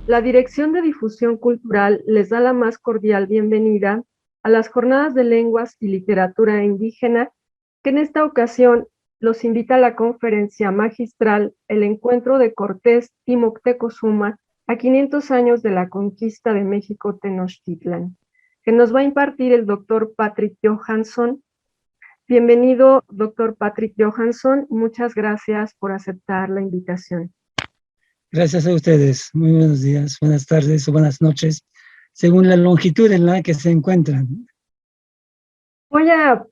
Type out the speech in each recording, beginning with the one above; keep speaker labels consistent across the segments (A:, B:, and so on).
A: La Dirección de Difusión Cultural les da la más cordial bienvenida a las Jornadas de Lenguas y Literatura Indígena, que en esta ocasión los invita a la conferencia magistral El Encuentro de Cortés y Moctezuma a 500 años de la conquista de México Tenochtitlan, que nos va a impartir el doctor Patrick Johansson. Bienvenido, doctor Patrick Johansson. Muchas gracias por aceptar la invitación.
B: Gracias a ustedes. Muy buenos días, buenas tardes o buenas noches, según la longitud en la que se encuentran.
A: Voy a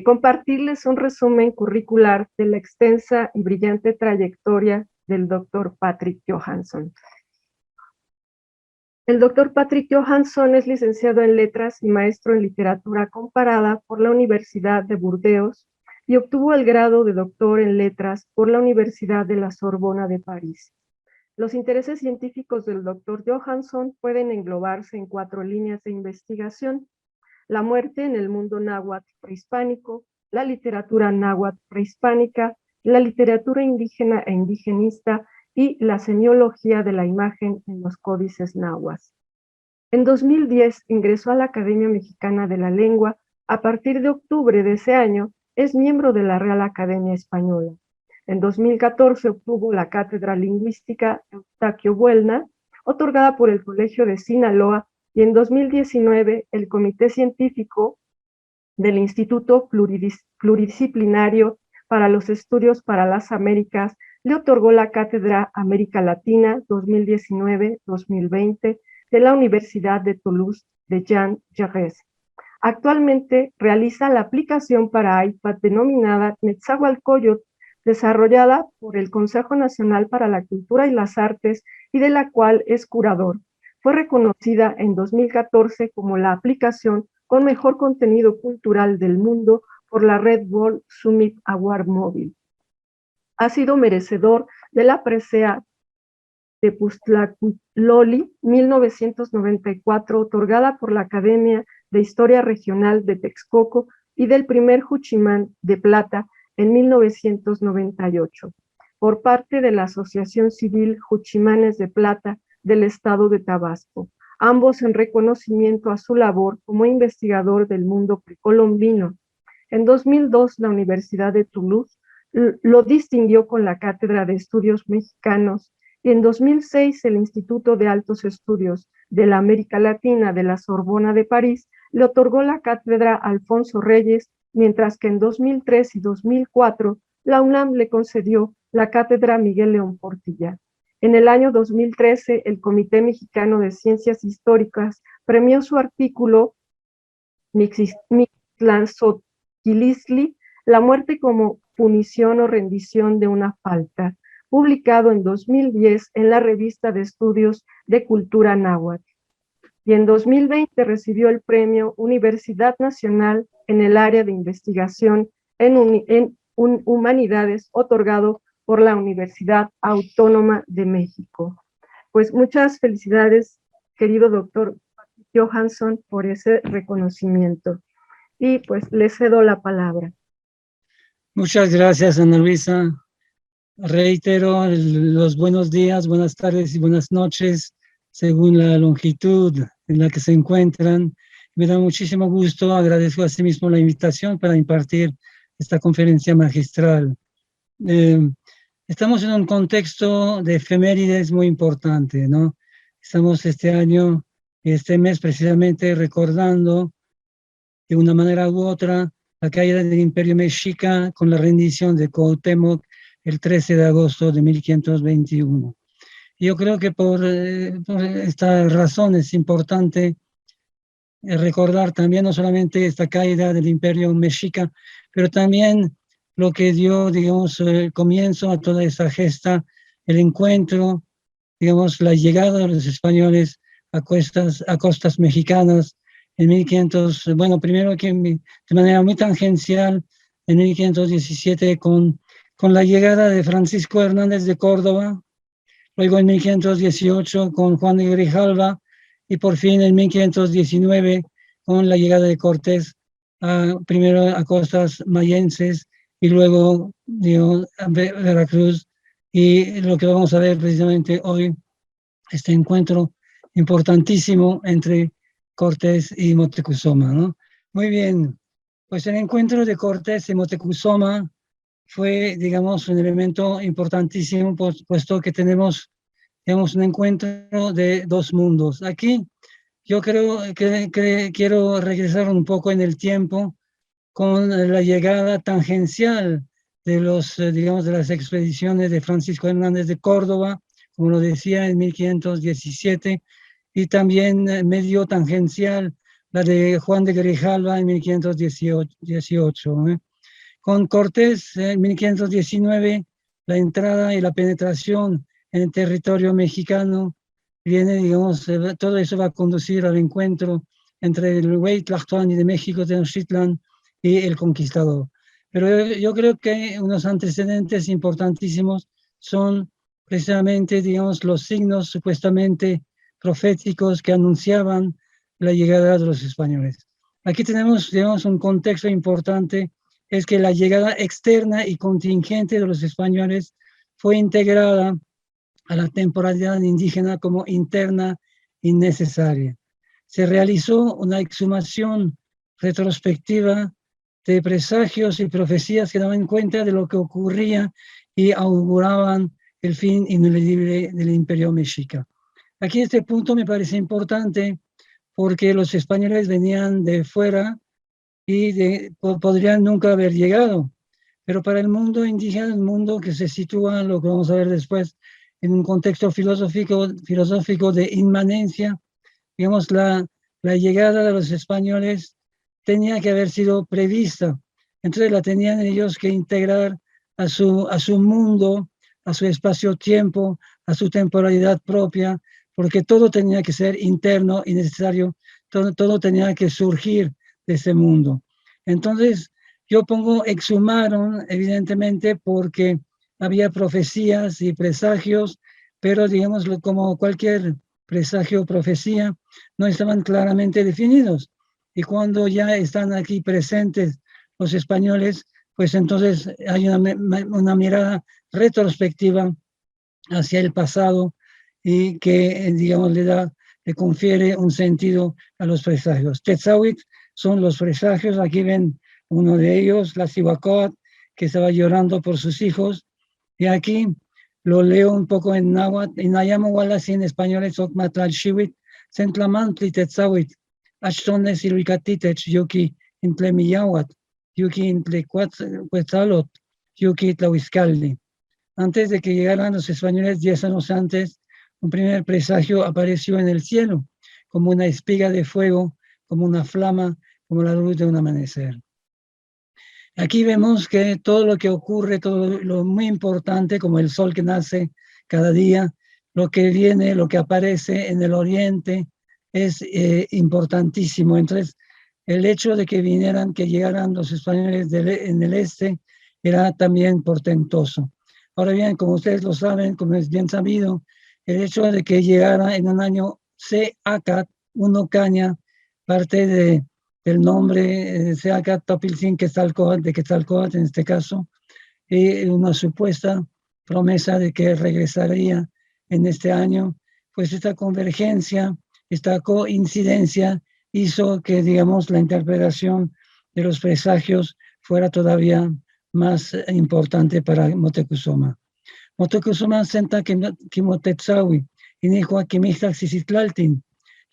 A: compartirles un resumen curricular de la extensa y brillante trayectoria del doctor Patrick Johansson. El doctor Patrick Johansson es licenciado en Letras y maestro en Literatura Comparada por la Universidad de Burdeos y obtuvo el grado de doctor en Letras por la Universidad de la Sorbona de París. Los intereses científicos del doctor Johansson pueden englobarse en 4 líneas de investigación: la muerte en el mundo náhuatl prehispánico, la literatura náhuatl prehispánica, la literatura indígena e indigenista y la semiología de la imagen en los códices náhuatl. En 2010 ingresó a la Academia Mexicana de la Lengua. A partir de octubre de ese año es miembro de la Real Academia Española. En 2014 obtuvo la Cátedra Lingüística Eustaquio Buelna, otorgada por el Colegio de Sinaloa, y en 2019 el Comité Científico del Instituto Pluridisciplinario para los Estudios para las Américas le otorgó la Cátedra América Latina 2019-2020 de la Universidad de Toulouse de Jean Jaurès. Actualmente realiza la aplicación para iPad denominada Netzahualcóyotl, desarrollada por el Consejo Nacional para la Cultura y las Artes y de la cual es curador. Fue reconocida en 2014 como la aplicación con mejor contenido cultural del mundo por la Red Bull Summit Award Mobile. Ha sido merecedor de la presea de Puztlacloli 1994, otorgada por la Academia de Historia Regional de Texcoco, y del primer Juchimán de Plata en 1998, por parte de la Asociación Civil Juchimanes de Plata del Estado de Tabasco, ambos en reconocimiento a su labor como investigador del mundo precolombino. En 2002, la Universidad de Toulouse lo distinguió con la Cátedra de Estudios Mexicanos, y en 2006 el Instituto de Altos Estudios de la América Latina de la Sorbona de París le otorgó la Cátedra Alfonso Reyes, mientras que en 2003 y 2004 la UNAM le concedió la Cátedra Miguel León Portilla. En el año 2013, el Comité Mexicano de Ciencias Históricas premió su artículo Mictlanzotlilisli, la muerte como punición o rendición de una falta, publicado en 2010 en la Revista de Estudios de Cultura Náhuatl. Y en 2020 recibió el premio Universidad Nacional en el área de investigación en Humanidades, otorgado por la Universidad Autónoma de México. Pues muchas felicidades, querido doctor Johansson, por ese reconocimiento. Y pues le cedo la palabra.
B: Muchas gracias, Ana Luisa. Reitero los buenos días, buenas tardes y buenas noches, según la longitud en la que se encuentran. Me da muchísimo gusto, agradezco asimismo la invitación para impartir esta conferencia magistral. Estamos en un contexto de efemérides muy importante, ¿no? Estamos este año, este mes precisamente, recordando de una manera u otra la caída del Imperio Mexica con la rendición de Cuauhtémoc el 13 de agosto de 1521. Yo creo que por esta razón es importante recordar también no solamente esta caída del Imperio Mexica, pero también lo que dio, digamos, comienzo a toda esta gesta, el encuentro, digamos, la llegada de los españoles a costas mexicanas en 1500, bueno, primero que de manera muy tangencial, en 1517 con la llegada de Francisco Hernández de Córdoba, luego en 1518 con Juan de Grijalva, y por fin en 1519 con la llegada de Cortés, primero a costas mayenses y luego, digo, a Veracruz, y lo que vamos a ver precisamente hoy este encuentro importantísimo entre Cortés y Moctezuma, ¿no? Muy bien, pues el encuentro de Cortés y Moctezuma fue, digamos, un elemento importantísimo, puesto que tenemos, digamos, un encuentro de dos mundos. Aquí yo creo que quiero regresar un poco en el tiempo con la llegada tangencial de los, digamos, de las expediciones de Francisco Hernández de Córdoba, como lo decía en 1517, y también medio tangencial la de Juan de Grijalva en 1518. Con Cortés en 1519, la entrada y la penetración en el territorio mexicano viene, digamos, todo eso va a conducir al encuentro entre el Huey Tlactoani de México, Tenochtitlan, y el conquistador. Pero yo creo que unos antecedentes importantísimos son precisamente, digamos, los signos supuestamente proféticos que anunciaban la llegada de los españoles. Aquí tenemos, digamos, un contexto importante, es que la llegada externa y contingente de los españoles fue integrada a la temporalidad indígena como interna y necesaria. Se realizó una exhumación retrospectiva de presagios y profecías que daban cuenta de lo que ocurría y auguraban el fin ineludible del imperio mexica. Aquí este punto me parece importante porque los españoles venían de fuera y podrían nunca haber llegado. Pero para el mundo indígena, el mundo que se sitúa, lo que vamos a ver después, en un contexto filosófico de inmanencia, digamos, la llegada de los españoles tenía que haber sido prevista. Entonces la tenían ellos que integrar a su mundo, a su espacio-tiempo, a su temporalidad propia, porque todo tenía que ser interno y necesario, todo tenía que surgir de ese mundo. Entonces, yo pongo exhumaron, evidentemente, porque había profecías y presagios, pero digamos, como cualquier presagio o profecía, no estaban claramente definidos. Y cuando ya están aquí presentes los españoles, pues entonces hay una mirada retrospectiva hacia el pasado y que, digamos, le confiere un sentido a los presagios. Tetzahuitl son los presagios, aquí ven uno de ellos, la Cihuacóatl, que estaba llorando por sus hijos, y aquí lo leo un poco en náhuatl, en Ayamo Wallace en español es Ocmatral Shiwit, Centlamantli Tetzahuitl, Achtones Ilhuicatitech, Yuki Intlemiyawat, Yuki Intlecuetzalot, Yuki Tlahuizcalli. Antes de que llegaran los españoles, 10 años antes, un primer presagio apareció en el cielo, como una espiga de fuego, como una flama, como la luz de un amanecer. Aquí vemos que todo lo que ocurre, todo lo muy importante, como el sol que nace cada día, lo que viene, lo que aparece en el oriente, es importantísimo. Entonces, el hecho de que que llegaran los españoles en el este, era también portentoso. Ahora bien, como ustedes lo saben, como es bien sabido, el hecho de que llegara en un año Seacat, uno caña, parte del nombre Seacat Topiltzin Quetzalcóatl, de Quetzalcóatl en este caso, y una supuesta promesa de que regresaría en este año, pues esta convergencia, esta coincidencia hizo que, digamos, la interpretación de los presagios fuera todavía más importante para Moctezuma. Moctezuma senta que Motetzahui, inihua que mixtac sisitlaltin,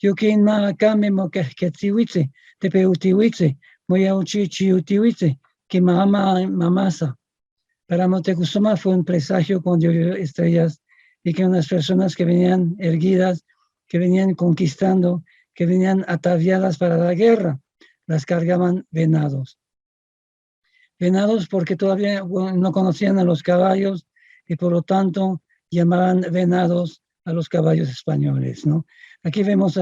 B: yukin ma akame moquequetzihuitze, tepeutihuitze, moyauchi chiutihuitze, que mahama mamasa. Para Moctezuma fue un presagio cuando vio estrellas y que unas personas que venían erguidas, que venían conquistando, que venían ataviadas para la guerra, las cargaban venados. Venados porque todavía no conocían a los caballos y por lo tanto llamaban venados a los caballos españoles, ¿no? Aquí vemos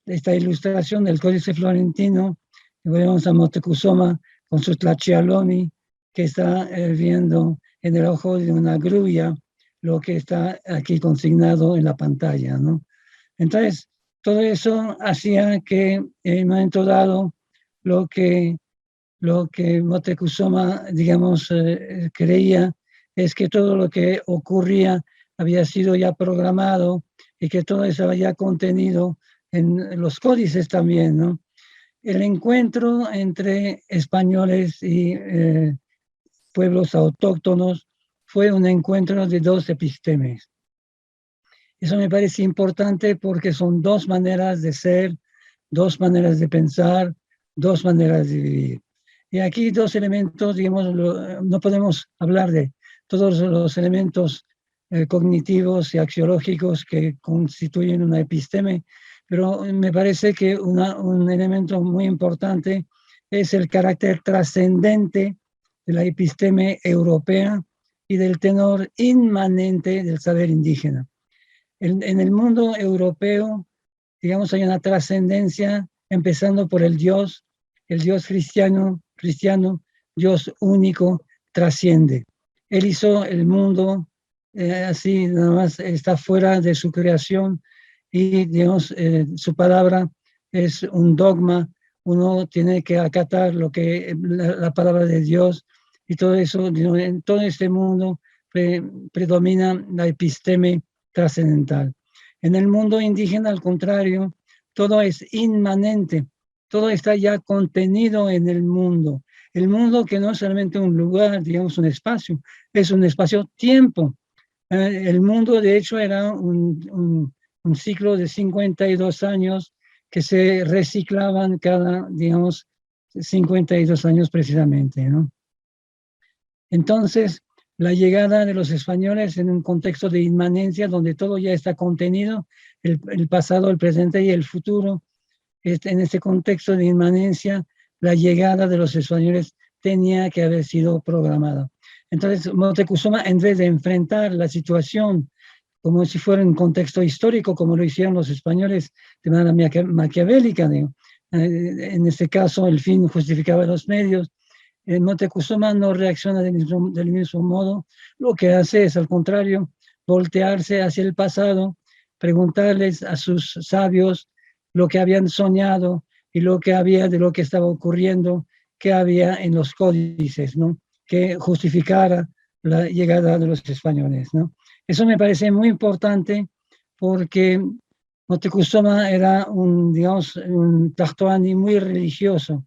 B: esta ilustración del Códice Florentino, y vemos a Moctezuma con su tlachialomi, que está viendo en el ojo de una grulla lo que está aquí consignado en la pantalla, ¿no? Entonces, todo eso hacía que en un momento dado lo que Moctezuma, digamos, creía es que todo lo que ocurría había sido ya programado y que todo estaba ya contenido en los códices también, ¿no? El encuentro entre españoles y pueblos autóctonos fue un encuentro de dos epistemes. Eso me parece importante porque son dos maneras de ser, dos maneras de pensar, dos maneras de vivir. Y aquí dos elementos, digamos, no podemos hablar de todos los elementos cognitivos y axiológicos que constituyen una episteme, pero me parece que un elemento muy importante es el carácter trascendente de la episteme europea y del tenor inmanente del saber indígena. En el mundo europeo, digamos, hay una trascendencia empezando por el Dios cristiano, Dios único, trasciende. Él hizo el mundo así, nada más está fuera de su creación y, digamos, su palabra es un dogma, uno tiene que acatar lo que la palabra de Dios y todo eso, digamos, en todo este mundo predomina la episteme trascendental. En el mundo indígena, al contrario, todo es inmanente, todo está ya contenido en el mundo. El mundo que no es solamente un lugar, digamos, un espacio, es un espacio-tiempo. El mundo, de hecho, era un ciclo de 52 años que se reciclaban cada, digamos, 52 años precisamente, ¿no? Entonces, la llegada de los españoles en un contexto de inmanencia donde todo ya está contenido, el pasado, el presente y el futuro. En este contexto de inmanencia, la llegada de los españoles tenía que haber sido programada. Entonces, Moctezuma, en vez de enfrentar la situación como si fuera un contexto histórico, como lo hicieron los españoles de manera maquiavélica, en este caso el fin justificaba los medios, Moctezuma no reacciona del mismo modo, lo que hace es al contrario, voltearse hacia el pasado, preguntarles a sus sabios lo que habían soñado y lo que había de lo que estaba ocurriendo, que había en los códices, ¿no? Que justificara la llegada de los españoles, ¿no? Eso me parece muy importante porque Moctezuma era digamos, un Tlatoani muy religioso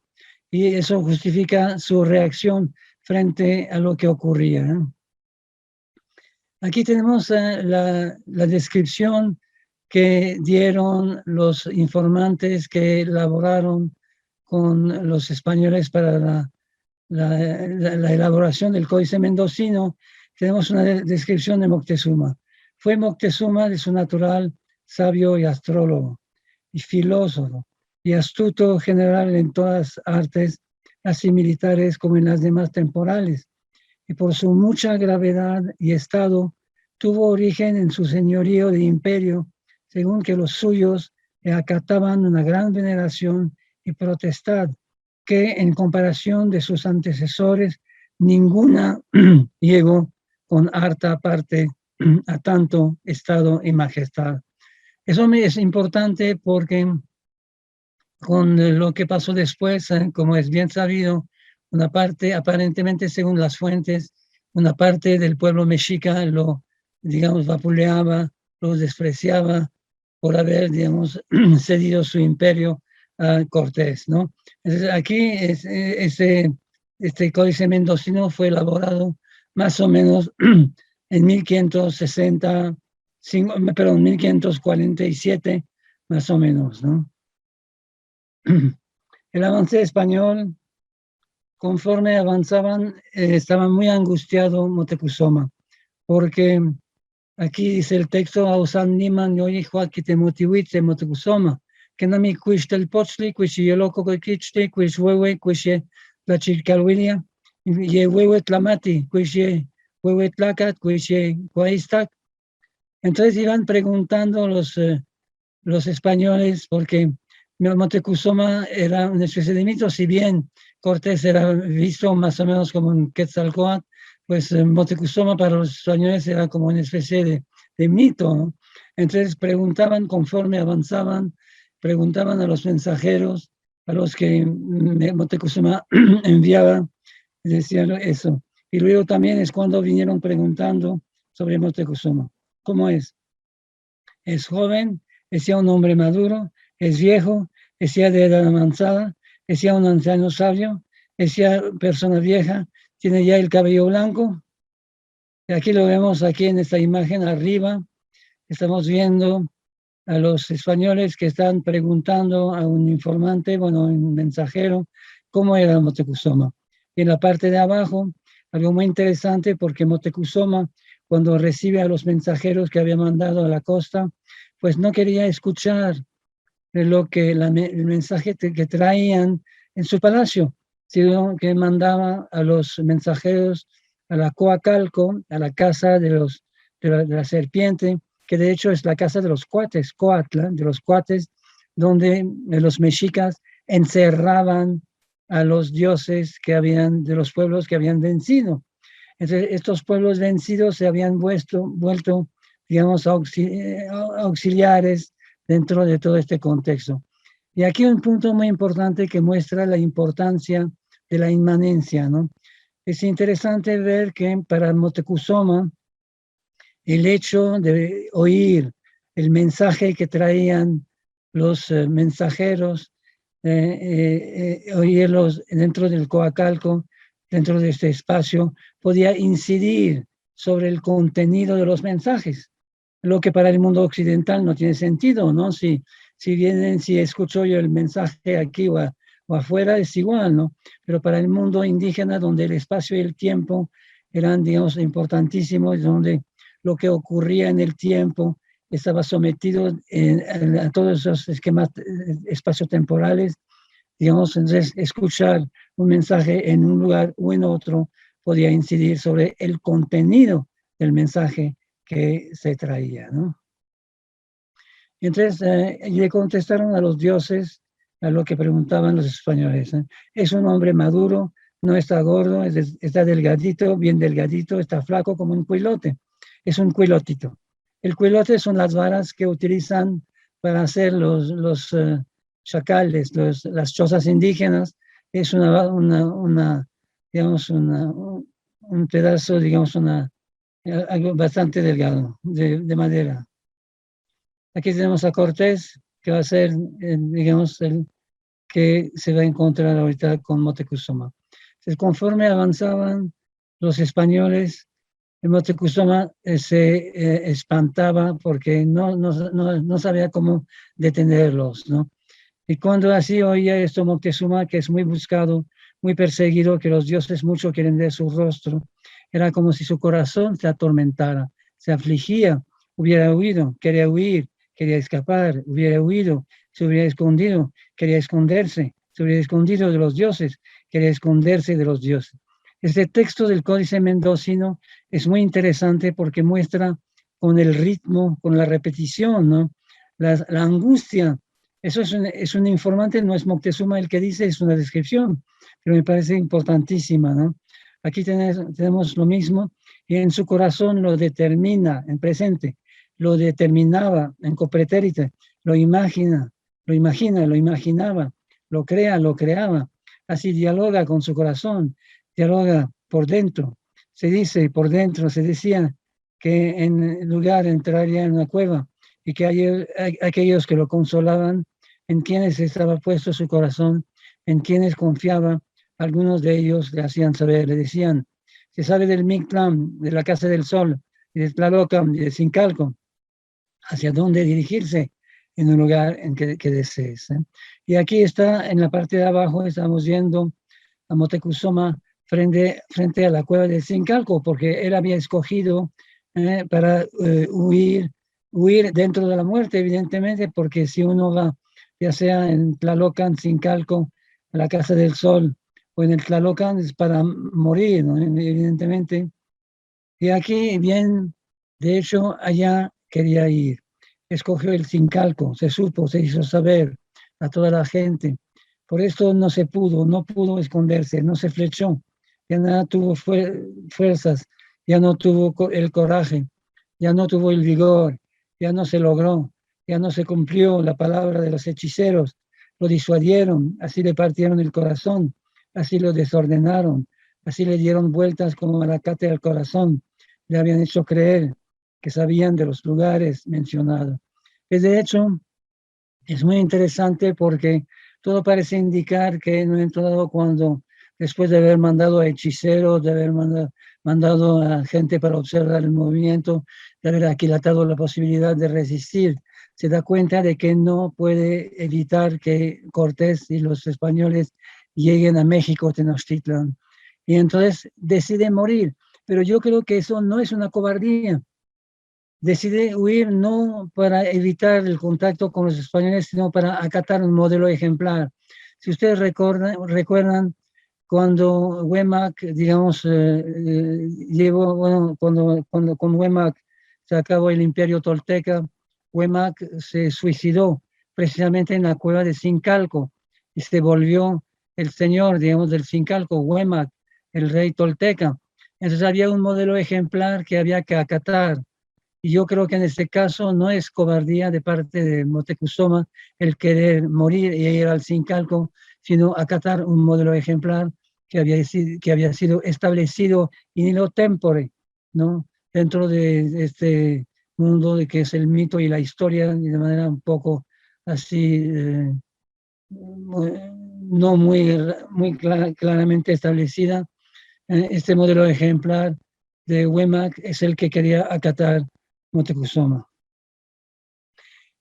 B: y eso justifica su reacción frente a lo que ocurría, ¿no? Aquí tenemos la descripción que dieron los informantes que elaboraron con los españoles para la elaboración del Códice Mendocino. Tenemos una descripción de Moctezuma. Fue Moctezuma de su natural sabio y astrólogo, y filósofo, y astuto general en todas artes, así militares como en las demás temporales, y por su mucha gravedad y estado, tuvo origen en su señorío de imperio, según que los suyos le acataban una gran veneración y potestad, que en comparación de sus antecesores, ninguna llegó con harta parte a tanto estado y majestad. Eso es importante porque con lo que pasó después, como es bien sabido, una parte, aparentemente según las fuentes, una parte del pueblo mexica lo, digamos, vapuleaba, lo despreciaba por haber, digamos, cedido su imperio a Cortés, ¿no? Entonces, aquí este códice mendocino fue elaborado más o menos en 1560, perdón, 1547, más o menos, ¿no? El avance español, conforme avanzaban, estaba muy angustiado Moctezuma, porque aquí dice el texto, Ausan Niman Yoyi Joaquite Motiwitze Moctezuma, que no mi cuishtel pochli, cuishi loco coquichte, cuish huehue, cuishi la chilcalwilia, y huehue tlamati, cuishi huehue tlacat, cuishi guaistac. Entonces iban preguntando los españoles, porque Moctezuma era una especie de mito, si bien Cortés era visto más o menos como un Quetzalcóatl, pues Moctezuma para los españoles era como una especie de mito, ¿no? Entonces preguntaban conforme avanzaban, preguntaban a los mensajeros, a los que Moctezuma enviaba, decían eso. Y luego también es cuando vinieron preguntando sobre Moctezuma. ¿Cómo es? es joven, es ya un hombre maduro, es viejo, es ya de edad avanzada, es ya un anciano sabio, es ya persona vieja, tiene ya el cabello blanco. Y aquí lo vemos aquí en esta imagen arriba. Estamos viendo a los españoles que están preguntando a un informante, bueno, un mensajero, cómo era Moctezuma. Y en la parte de abajo, algo muy interesante, porque Moctezuma, cuando recibe a los mensajeros que había mandado a la costa, pues no quería escuchar lo que el mensaje que traían en su palacio, sino que mandaba a los mensajeros a la Coacalco, a la casa de la serpiente, que de hecho es la casa de los cuates, Coatla, de los cuates, donde los mexicas encerraban a los dioses de los pueblos que habían vencido. Entonces, estos pueblos vencidos se habían vuelto digamos, auxiliares dentro de todo este contexto. Y aquí un punto muy importante que muestra la importancia de la inmanencia, ¿no? Es interesante ver que para Moctezuma el hecho de oír el mensaje que traían los mensajeros, oírlos dentro del Coacalco, dentro de este espacio, podía incidir sobre el contenido de los mensajes, lo que para el mundo occidental no tiene sentido, ¿no? Si escucho yo el mensaje aquí o afuera, es igual, ¿no? Pero para el mundo indígena, donde el espacio y el tiempo eran, digamos, importantísimos, donde lo que ocurría en el tiempo estaba sometido a todos esos esquemas espaciotemporales, digamos, entonces escuchar un mensaje en un lugar o en otro podía incidir sobre el contenido del mensaje que se traía, ¿no? Entonces le contestaron a los dioses a lo que preguntaban los españoles. Es un hombre maduro, no está gordo, está delgadito, bien delgadito, está flaco como un cuilote. Es un cuilotito. El cuilote son las varas que utilizan para hacer los chacales, las chozas indígenas. Es digamos, un pedazo, digamos, algo bastante delgado, de madera. Aquí tenemos a Cortés, que va a ser, digamos, el que se va a encontrar ahorita con Moctezuma. Entonces, conforme avanzaban los españoles, Moctezuma se espantaba porque no sabía cómo detenerlos, ¿no? Y cuando así oía esto Moctezuma, que es muy buscado, muy perseguido, que los dioses mucho quieren ver su rostro, era como si su corazón se atormentara, se afligía, hubiera huido, quería huir, quería escapar, hubiera huido, se hubiera escondido, quería esconderse, se hubiera escondido de los dioses, quería esconderse de los dioses. Este texto del Códice Mendocino es muy interesante porque muestra con el ritmo, con la repetición, ¿no? La angustia. Eso es un informante, no es Moctezuma el que dice, es una descripción, pero me parece importantísima, ¿no? Aquí tenemos lo mismo, y en su corazón lo determina, en presente, lo determinaba, en copretérite, lo imagina, lo imaginaba, lo crea, lo creaba, así dialoga con su corazón, dialoga por dentro. Se dice por dentro, se decía que en lugar entraría en una cueva y que hay aquellos que lo consolaban, en quienes estaba puesto su corazón, en quienes confiaba, algunos de ellos le hacían saber, le decían, se sabe del Mictlán, de la Casa del Sol, y de Tlalocan, y de Sincalco, hacia dónde dirigirse en un lugar en que desees. Y aquí está, en la parte de abajo, estamos viendo a Moctezuma frente a la cueva de Sincalco, porque él había escogido para huir dentro de la muerte, evidentemente, porque si uno va, ya sea en Tlalocan, Sincalco, a la Casa del Sol, o en el Tlalocan, es para morir, ¿no? Evidentemente. Y aquí, bien, de hecho, allá quería ir. Escogió el Sincalco, se supo, se hizo saber a toda la gente. Por esto no pudo esconderse, no se flechó, ya no tuvo fuerzas, ya no tuvo el coraje, ya no tuvo el vigor, ya no se logró, ya no se cumplió la palabra de los hechiceros, lo disuadieron, así le partieron el corazón, así lo desordenaron, así le dieron vueltas como malacate al corazón, le habían hecho creer que sabían de los lugares mencionados. que de hecho es muy interesante porque todo parece indicar que en un momento dado, cuando después de haber mandado a hechiceros, de haber mandado a gente para observar el movimiento, de haber aquilatado la posibilidad de resistir, se da cuenta de que no puede evitar que Cortés y los españoles lleguen a México, Tenochtitlan. Y entonces decide morir. Pero yo creo que eso no es una cobardía. Decide huir no para evitar el contacto con los españoles, sino para acatar un modelo ejemplar. Si ustedes recuerdan cuando Huemac, digamos, bueno, cuando con Huemac se acabó el imperio tolteca, Huemac se suicidó precisamente en la cueva de Sincalco y se volvió el señor, digamos, del Sincalco, Huemac, el rey tolteca. Entonces había un modelo ejemplar que había que acatar. Y yo creo que en este caso no es cobardía de parte de Moctezuma el querer morir y ir al Sincalco, sino acatar un modelo ejemplar que había sido establecido in illo tempore, ¿no? Dentro de este mundo de que es el mito y la historia, y de manera un poco así, no muy claramente establecida. Este modelo ejemplar de Huemac es el que quería acatar Moctezuma.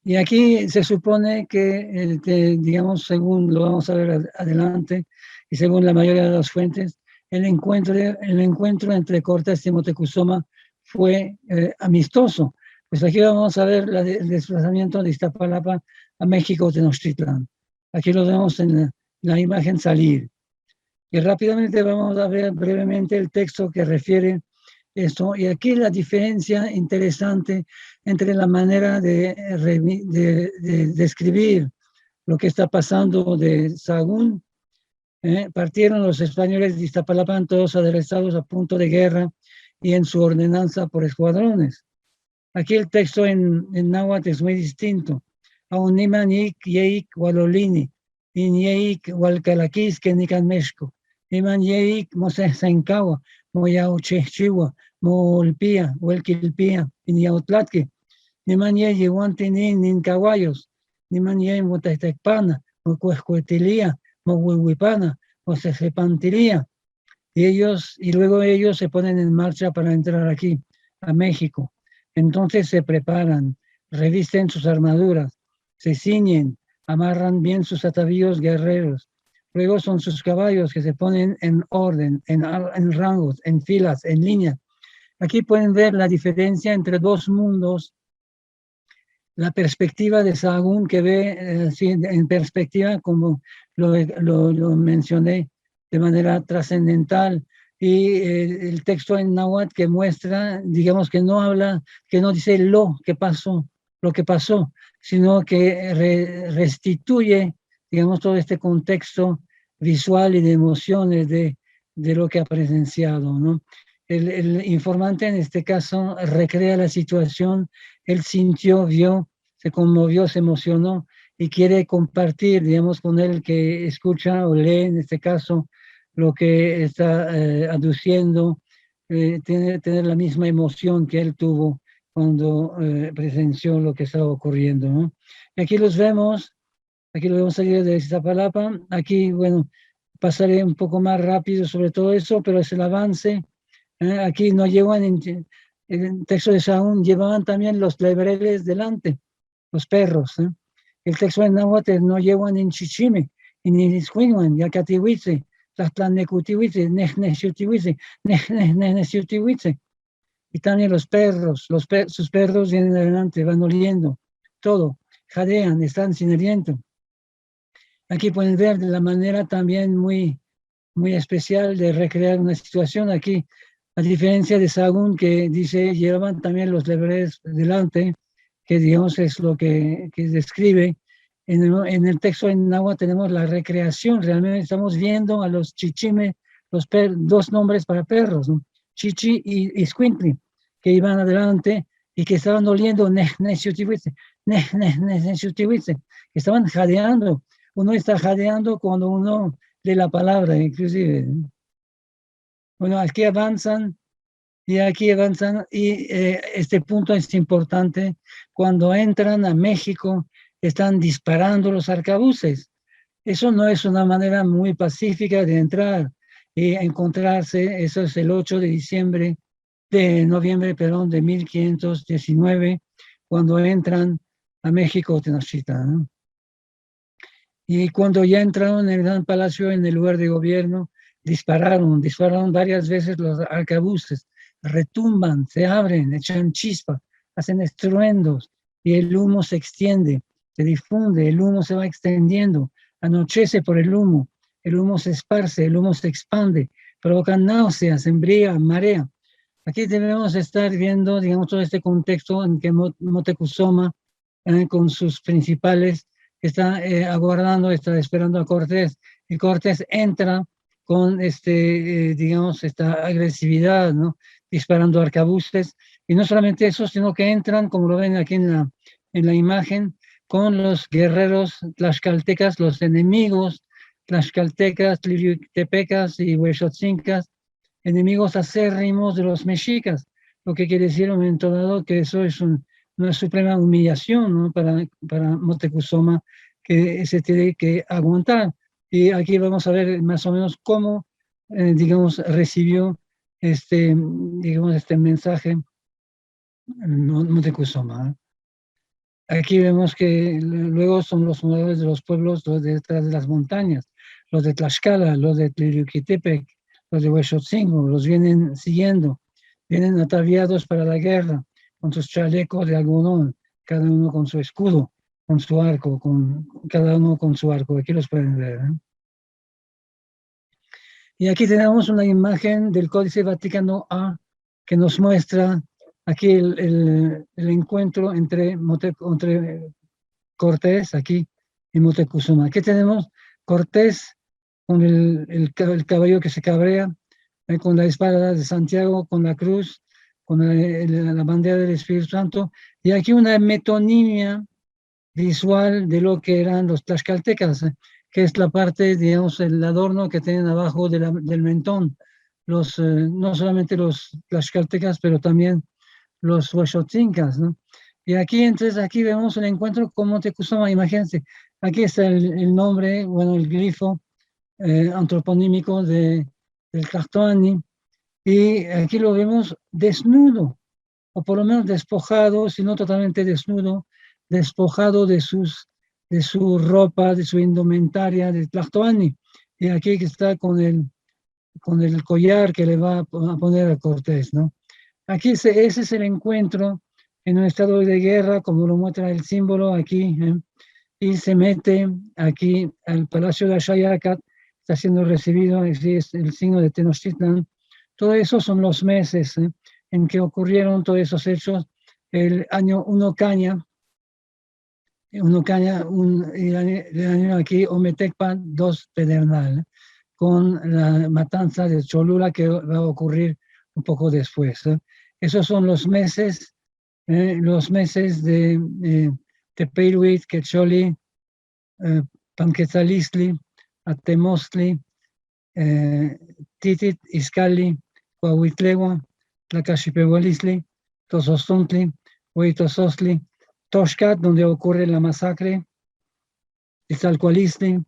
B: Y aquí se supone que, digamos, según lo vamos a ver adelante, y según la mayoría de las fuentes, el encuentro entre Cortés y Moctezuma fue amistoso. Pues aquí vamos a ver el desplazamiento de Iztapalapa a México, Tenochtitlán. Aquí lo vemos en la imagen salir. Y rápidamente vamos a ver brevemente el texto que refiere esto. Y aquí la diferencia interesante entre la manera de describir lo que está pasando de Sahagún. Partieron los españoles de Iztapalapa todos aderezados a punto de guerra y en su ordenanza por escuadrones. Aquí el texto en náhuatl es muy distinto. Aunimanik yeik walolini, in yeik walcalaquis que nican México. Iman yeik mosesencawa, moyauchechiwa, moulpia, huelquilpia, iniautlatque. Niman ye yehuantinin nin caballos. Niman ye motestecpana, mocuescuetilia, mohuihuipana, mosesepantilia. Y luego ellos se ponen en marcha para entrar aquí, a México. Entonces se preparan, revisten sus armaduras, se ciñen, amarran bien sus atavíos guerreros. Luego son sus caballos que se ponen en orden, en rangos, en filas, en línea. Aquí pueden ver la diferencia entre dos mundos. La perspectiva de Sahagún que ve en perspectiva, como lo mencioné de manera trascendental, y el texto en náhuatl que muestra, digamos, que no habla, que no dice lo que pasó, sino que restituye, digamos, todo este contexto visual y de emociones de lo que ha presenciado, ¿no? El informante en este caso recrea la situación, él sintió, vio, se conmovió, se emocionó y quiere compartir, digamos, con él que escucha o lee, en este caso, lo que está aduciendo, tener la misma emoción que él tuvo cuando presenció lo que estaba ocurriendo, ¿no? Y aquí lo vemos salir de Iztapalapa. Aquí, bueno, pasaré un poco más rápido sobre todo eso, pero es el avance. Aquí no llevan, en el texto de Sahagún, llevaban también los lebreles delante, los perros. El texto de náhuatl no llevan en chichime, en ishuinwan, yacatihuitze, tlahtlanecutihuitze, nehnexiutihuitze, nehnexiutihuitze. Y también los perros, sus perros vienen adelante, van oliendo, todo, jadean, están sin aliento. Aquí pueden ver de la manera también muy especial de recrear una situación. Aquí, a diferencia de Sahagún, que dice, llevaban también los lebreles delante, que digamos es lo que describe. En el texto en náhuatl tenemos la recreación, realmente estamos viendo a los chichime, dos nombres para perros, ¿no? Chichi y Squintly, que iban adelante y que estaban oliendo, que estaban jadeando. Uno está jadeando cuando uno lee la palabra, inclusive. Bueno, aquí avanzan y aquí avanzan, y este punto es importante, cuando entran a México, están disparando los arcabuces. Eso no es una manera muy pacífica de entrar y encontrarse. Eso es el 8 de noviembre, perdón, de 1519, cuando entran a México Tenochtitlan, ¿no? Y cuando ya entraron en el Gran Palacio, en el lugar de gobierno, dispararon varias veces los arcabuces, retumban, se abren, echan chispa, hacen estruendos, y el humo se extiende, se difunde, el humo se va extendiendo, anochece por el humo se esparce, el humo se expande, provoca náuseas, embriaga, marea. Aquí debemos estar viendo, digamos, todo este contexto en que Moctezuma, con sus principales, está aguardando, está esperando a Cortés, y Cortés entra con digamos, esta agresividad, ¿no? Disparando arcabuces, y no solamente eso, sino que entran, como lo ven aquí en la imagen, con los guerreros tlaxcaltecas, los enemigos tlaxcaltecas, tliltepecas y huexotzincas, enemigos acérrimos de los mexicas, lo que quiere decir un momento dado que eso es una suprema humillación, ¿no? para Moctezuma, que se tiene que aguantar. Y aquí vamos a ver más o menos cómo, digamos, recibió digamos, este mensaje Moctezuma. Aquí vemos que luego son los moradores de los pueblos, los detrás de las montañas, los de Tlaxcala, los de Tlileuquitepec, los de Huexotzingo, los vienen siguiendo, vienen ataviados para la guerra, con sus chalecos de algodón, cada uno con su escudo, con su arco, cada uno con su arco. Aquí los pueden ver, ¿eh? Y aquí tenemos una imagen del Códice Vaticano A que nos muestra aquí el encuentro entre Cortés aquí y Moctezuma. Aquí tenemos Cortés con el caballo que se cabrea, con la espada de Santiago, con la cruz, con la bandera del Espíritu Santo, y aquí una metonimia visual de lo que eran los tlaxcaltecas, que es la parte, digamos, el adorno que tienen abajo del mentón. No solamente los tlaxcaltecas, pero también los huexotzincas, ¿no? Y aquí, entonces, aquí vemos el encuentro con Moctezuma. Imagínense, aquí está el nombre, bueno, el grifo antroponímico del Tlatoani, y aquí lo vemos desnudo, o por lo menos despojado, si no totalmente desnudo, despojado de su ropa, de su indumentaria, de Tlatoani. Y aquí que está con el collar que le va a poner a Cortés, ¿no? Aquí ese es el encuentro en un estado de guerra, como lo muestra el símbolo aquí, y se mete aquí al Palacio de Axayacat, está siendo recibido, es el signo de Tenochtitlan. Todo eso son los meses en que ocurrieron todos esos hechos. El año Uno Caña, el año aquí Ometecpan 2 Pedernal, con la matanza de Cholula que va a ocurrir un poco después. Esos son los meses de Tepehuit, Quecholi, Panquetzalistli, Atemostli, Titit, Izcalli, Coahuitlegua, Tlacaxipehualistli, Tozostontli, Huitosostli, Toxcat, donde ocurre la masacre, Itzalcoalistli,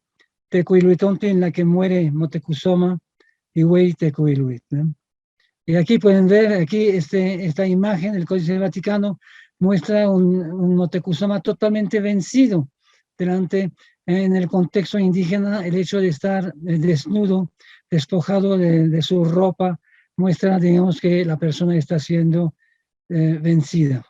B: Tecuiluitontli, en la que muere Moctezuma, y Huitecuiluit, ¿no? Y aquí pueden ver, aquí esta imagen, el Códice Vaticano muestra un Moctezuma totalmente vencido en el contexto indígena. El hecho de estar desnudo, despojado de su ropa, muestra, digamos, que la persona está siendo vencida.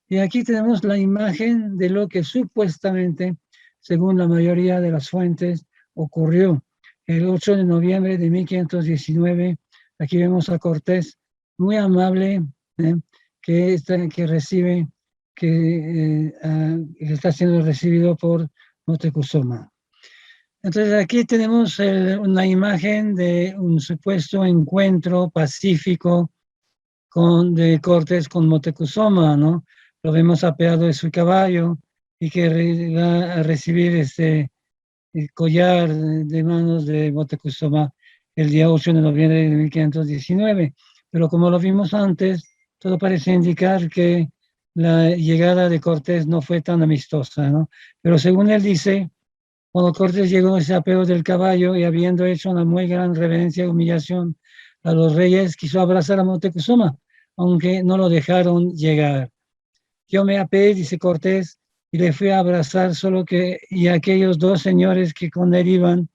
B: Y aquí tenemos la imagen de lo que supuestamente, según la mayoría de las fuentes, ocurrió el 8 de noviembre de 1519. Aquí vemos a Cortés, muy amable, que recibe, que está siendo recibido por Moctezuma. Entonces aquí tenemos una imagen de un supuesto encuentro pacífico de Cortés con Moctezuma, ¿no? Lo vemos apeado de su caballo y que va a recibir el collar de manos de Moctezuma el día 8 de noviembre de 1519. pero como lo vimos antes, todo parece indicar que la llegada de Cortés no fue tan amistosa, ¿no? Pero según él dice, cuando Cortés llegó, se apeó del caballo y habiendo hecho una muy gran reverencia y humillación a los reyes, quiso abrazar a Moctezuma, aunque no lo dejaron llegar. Yo me apeé, dice Cortés, y le fui a abrazar, solo que y aquellos dos señores que con él iban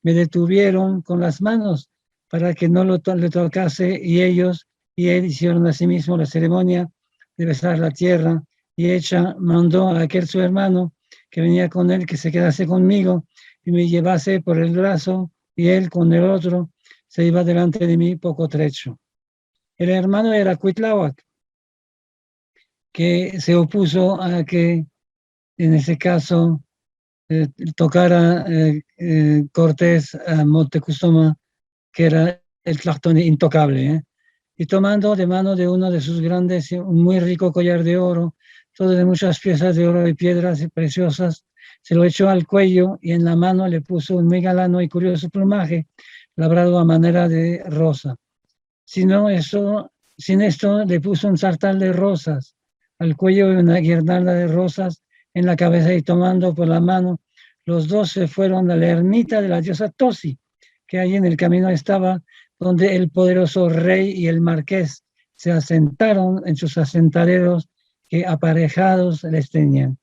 B: me detuvieron con las manos para que no le tocase, y ellos y él hicieron asimismo la ceremonia de besar la tierra, y ella mandó a aquel su hermano que venía con él que se quedase conmigo y me llevase por el brazo, y él con el otro se iba delante de mí poco trecho. El hermano era Cuitláhuac, que se opuso a que en ese caso tocara Cortés a Moctezuma, que era el Tlactoni intocable, y tomando de mano de uno de sus grandes, un muy rico collar de oro, todo de muchas piezas de oro y piedras preciosas, se lo echó al cuello y en la mano le puso un muy galano y curioso plumaje, labrado a manera de rosa. Sin esto le puso un sartal de rosas al cuello y una guirnalda de rosas en la cabeza, y tomando por la mano, los dos se fueron a la ermita de la diosa Tosi, que allí en el camino estaba, donde el poderoso rey y el marqués se asentaron en sus asentaderos que aparejados les tenían.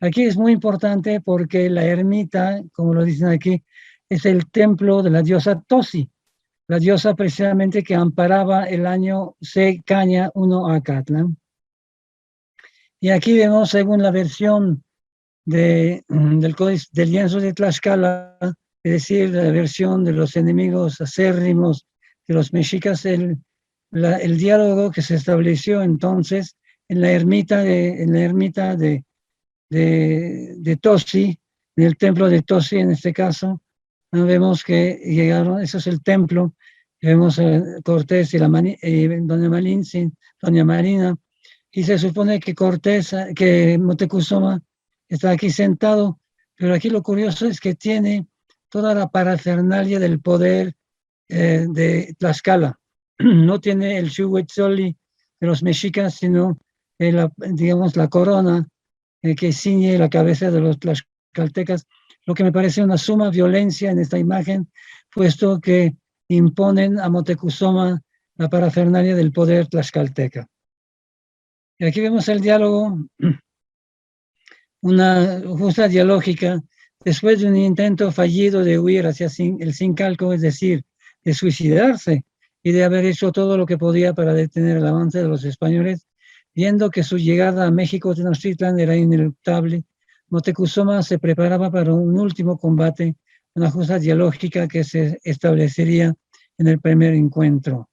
B: Aquí es muy importante porque la ermita, como lo dicen aquí, es el templo de la diosa Tosi, la diosa precisamente que amparaba el año C Caña 1 Acatlán. Y aquí vemos, según la versión del códice del lienzo de Tlaxcala, es decir, la versión de los enemigos acérrimos de los mexicas, el diálogo que se estableció entonces en la ermita de Tosi, en el templo de Tosi en este caso. Vemos que llegaron, eso es el templo, vemos a Cortés y doña Marina, y se supone que que Moctezuma está aquí sentado, pero aquí lo curioso es que tiene toda la parafernalia del poder de Tlaxcala. No tiene el Xuhuitzoli de los mexicas, sino digamos la corona que ciñe la cabeza de los tlaxcaltecas, lo que me parece una suma violencia en esta imagen, puesto que imponen a Moctezuma la parafernalia del poder tlaxcalteca. Y aquí vemos el diálogo, una justa dialógica, después de un intento fallido de huir hacia el Sincalco, es decir, de suicidarse y de haber hecho todo lo que podía para detener el avance de los españoles, viendo que su llegada a México Tenochtitlan era ineluctable, Moctezuma se preparaba para un último combate, una justa dialógica que se establecería en el primer encuentro.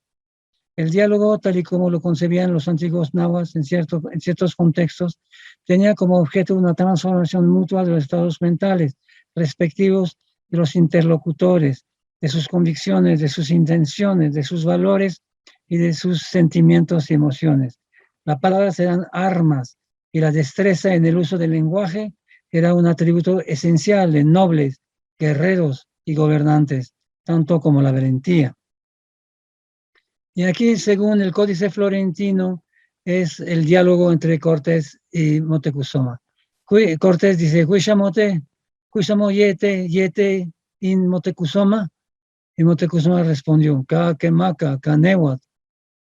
B: El diálogo, tal y como lo concebían los antiguos nahuas en ciertos contextos, tenía como objeto una transformación mutua de los estados mentales respectivos de los interlocutores, de sus convicciones, de sus intenciones, de sus valores y de sus sentimientos y emociones. Las palabras eran armas y la destreza en el uso del lenguaje era un atributo esencial de nobles, guerreros y gobernantes, tanto como la valentía. Y aquí, según el Códice Florentino, es el diálogo entre Cortés y Moctezuma. Cortés dice, Huishamote, yete in Moctezuma. Y Moctezuma respondió, Ka Kemaka, Kanewat.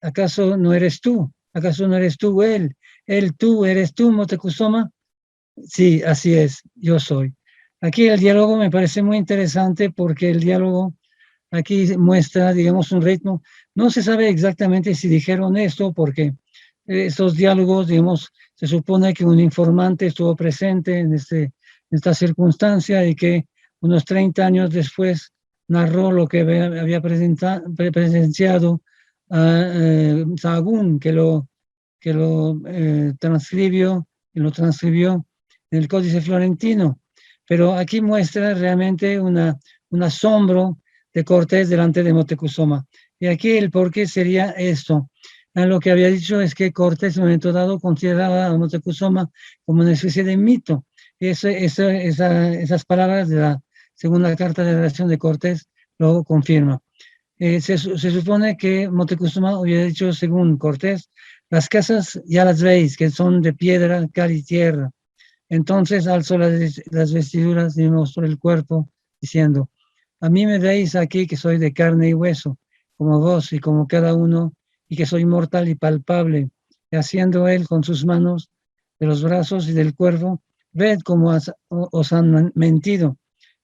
B: ¿Acaso no eres tú? ¿Acaso no eres tú él? Tú, ¿eres tú, Moctezuma? Sí, así es, yo soy. Aquí el diálogo me parece muy interesante porque el diálogo aquí muestra, digamos, un ritmo. No se sabe exactamente si dijeron esto porque estos diálogos, digamos, se supone que un informante estuvo presente en esta circunstancia y que unos 30 años después narró lo que había presenciado a Sahagún, que lo transcribió en el Códice Florentino. Pero aquí muestra realmente un asombro de Cortés delante de Moctezuma. Y aquí el porqué sería esto. Lo que había dicho es que Cortés en un momento dado consideraba a Moctezuma como una especie de mito. Y esas palabras de la segunda carta de relación de Cortés lo confirman. Se supone que Moctezuma hubiera dicho, según Cortés, las casas ya las veis, que son de piedra, cal y tierra. Entonces alzó las vestiduras y mostró el cuerpo, diciendo, a mí me veis aquí que soy de carne y hueso, como vos y como cada uno, y que soy mortal y palpable. Y haciendo él con sus manos de los brazos y del cuerpo, ved cómo os han mentido.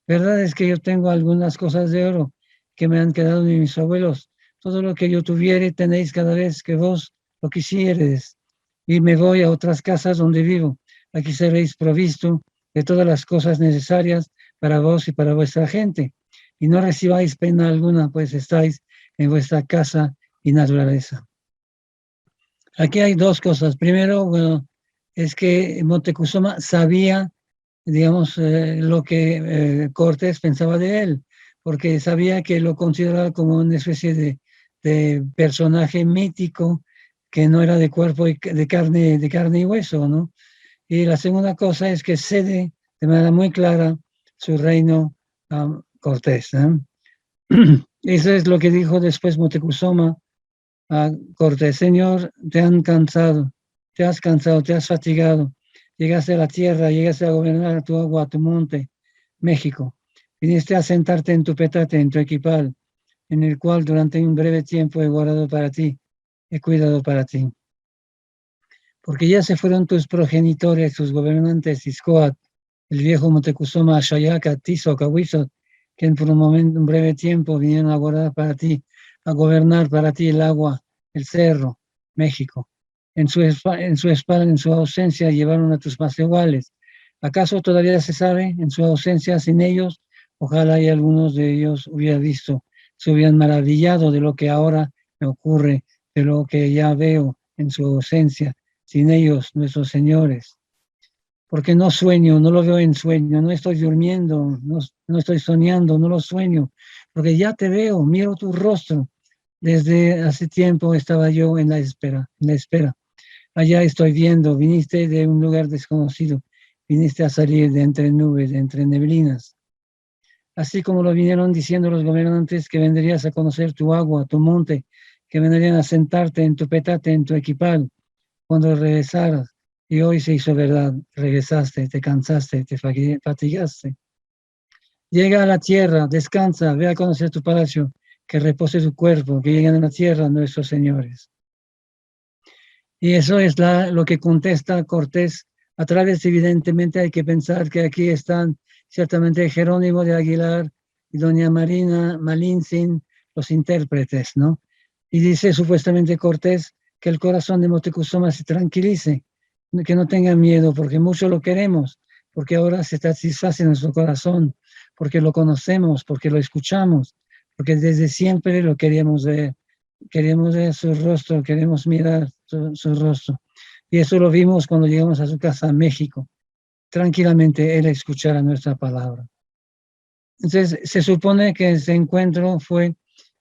B: Verdad es que yo tengo algunas cosas de oro que me han quedado de mis abuelos. Todo lo que yo tuviere tenéis cada vez que vos lo quisieredes. Y me voy a otras casas donde vivo. Aquí seréis provisto de todas las cosas necesarias para vos y para vuestra gente. Y no recibáis pena alguna, pues estáis en vuestra casa y naturaleza. Aquí hay dos cosas. Primero, bueno, es que Moctezuma sabía, digamos, lo que Cortés pensaba de él, porque sabía que lo consideraba como una especie de personaje mítico que no era de cuerpo y de carne y hueso, ¿no? Y la segunda cosa es que cede de manera muy clara su reino a Cortés, ¿eh? Eso es lo que dijo después Moctezuma a Cortés: Señor, te has cansado, te has fatigado, llegaste a la tierra, llegaste a gobernar a tu agua, a tu monte, México. Viniste a sentarte en tu petate, en tu equipal, en el cual durante un breve tiempo he guardado para ti, he cuidado para ti. Porque ya se fueron tus progenitores, tus gobernantes, Iscoat, el viejo Moctezuma, Shayaca, Tizo, Cahuizot, que por un breve tiempo vinieron a guardar para ti, a gobernar para ti el agua, el cerro, México. En su espalda, en su ausencia, llevaron a tus más iguales. ¿Acaso todavía se sabe, en su ausencia, sin ellos? Ojalá y algunos de ellos hubiera visto, se hubieran maravillado de lo que ahora me ocurre, de lo que ya veo en su ausencia, sin ellos, nuestros señores. Porque no sueño, no lo veo en sueño, no estoy durmiendo, no estoy soñando, no lo sueño, porque ya te veo, miro tu rostro. Desde hace tiempo estaba yo en la espera, en la espera. Allá estoy viendo, viniste de un lugar desconocido, viniste a salir de entre nubes, de entre neblinas. Así como lo vinieron diciendo los gobernantes, que vendrías a conocer tu agua, tu monte, que vendrían a sentarte en tu petate, en tu equipal, cuando regresaras. Y hoy se hizo verdad, regresaste, te cansaste, te fatigaste. Llega a la tierra, descansa, ve a conocer tu palacio, que repose tu cuerpo, que lleguen a la tierra nuestros señores. Y eso es lo que contesta Cortés. A través, evidentemente, hay que pensar que aquí están ciertamente Jerónimo de Aguilar y doña Marina Malintzin, los intérpretes, ¿no? Y dice supuestamente Cortés que el corazón de Moctezuma se tranquilice, que no tenga miedo, porque mucho lo queremos, porque ahora se satisface nuestro corazón, porque lo conocemos, porque lo escuchamos, porque desde siempre lo queríamos ver su rostro, queremos mirar su rostro. Y eso lo vimos cuando llegamos a su casa a México. Tranquilamente él escuchara nuestra palabra. Entonces, se supone que ese encuentro fue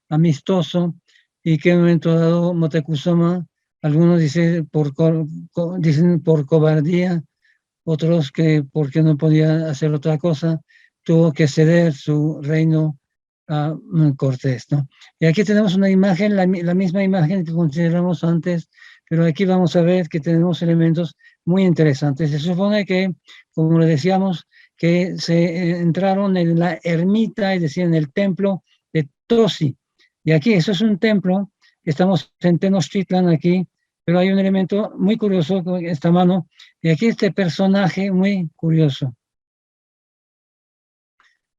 B: amistoso y que en un momento dado Moctezuma, algunos dicen por cobardía, otros que porque no podía hacer otra cosa, tuvo que ceder su reino a Cortés, ¿no? Y aquí tenemos una imagen, la misma imagen que consideramos antes, pero aquí vamos a ver que tenemos elementos muy interesantes. Se supone que, como le decíamos, que se entraron en la ermita, es decir, en el templo de Tosi. Y aquí, eso es un templo, estamos en Tenochtitlan aquí, pero hay un elemento muy curioso con esta mano, y aquí este personaje muy curioso.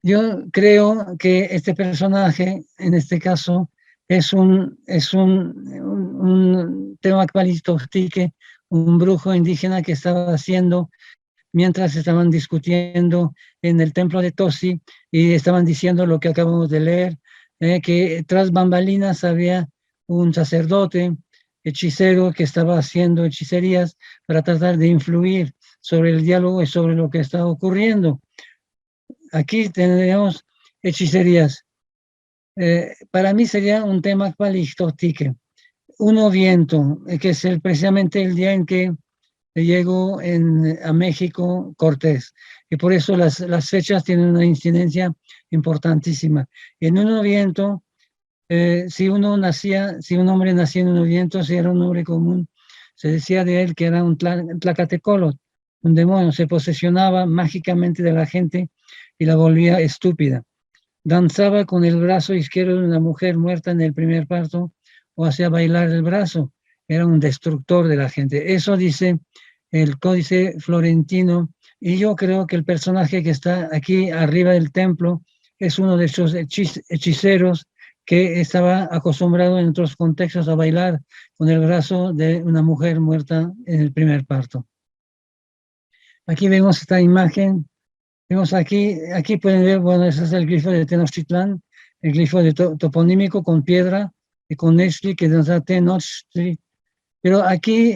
B: Yo creo que este personaje, en este caso, es un tema Tique, un brujo indígena que estaba haciendo mientras estaban discutiendo en el templo de Tosi y estaban diciendo lo que acabamos de leer, que tras bambalinas había un sacerdote hechicero que estaba haciendo hechicerías para tratar de influir sobre el diálogo y sobre lo que estaba ocurriendo. Aquí tenemos hechicerías. Para mí sería un tema tique. Uno viento, que es precisamente el día en que llegó a México Cortés. Y por eso las fechas tienen una incidencia importantísima. En uno viento, si un hombre nacía en un viento, si era un hombre común, se decía de él que era un tlacatecolot, un demonio, se posesionaba mágicamente de la gente y la volvía estúpida. Danzaba con el brazo izquierdo de una mujer muerta en el primer parto o hacía bailar el brazo. Era un destructor de la gente. Eso dice el Códice Florentino, y yo creo que el personaje que está aquí arriba del templo es uno de esos hechiceros que estaba acostumbrado en otros contextos a bailar con el brazo de una mujer muerta en el primer parto. Aquí vemos esta imagen. Vemos aquí pueden ver, bueno, ese es el glifo de Tenochtitlán, el glifo de toponímico con piedra y con Nextli que nos da Tenochtli. Pero aquí,